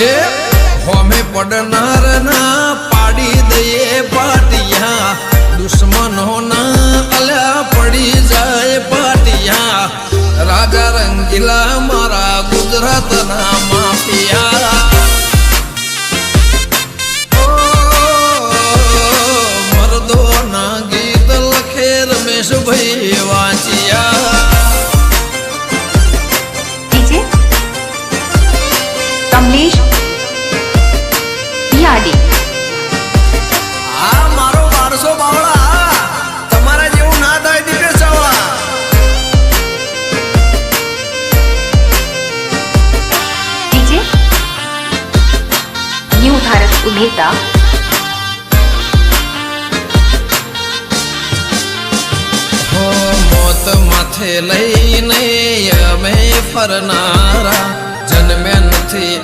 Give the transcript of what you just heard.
એ હોમે પડનાર ના પાડી દઈએ પાટિયા દુશ્મનો ના અલ્યા પડી જાય પાટિયા રાજા રંગીલા મારા ગુજરાત ના માફિયા મરદો ના ગીત લખે રમેશભાઈ વાંચિયા કમલેશ યાડી આ મારો વારસો બાવળા તમારા જેવું ના થાય દીપેશ ચાવડા ડીજે ન્યૂ ભારત ઉભેતા મોત માથે લઈને અમે ફરનારા જન્મ્યા નથી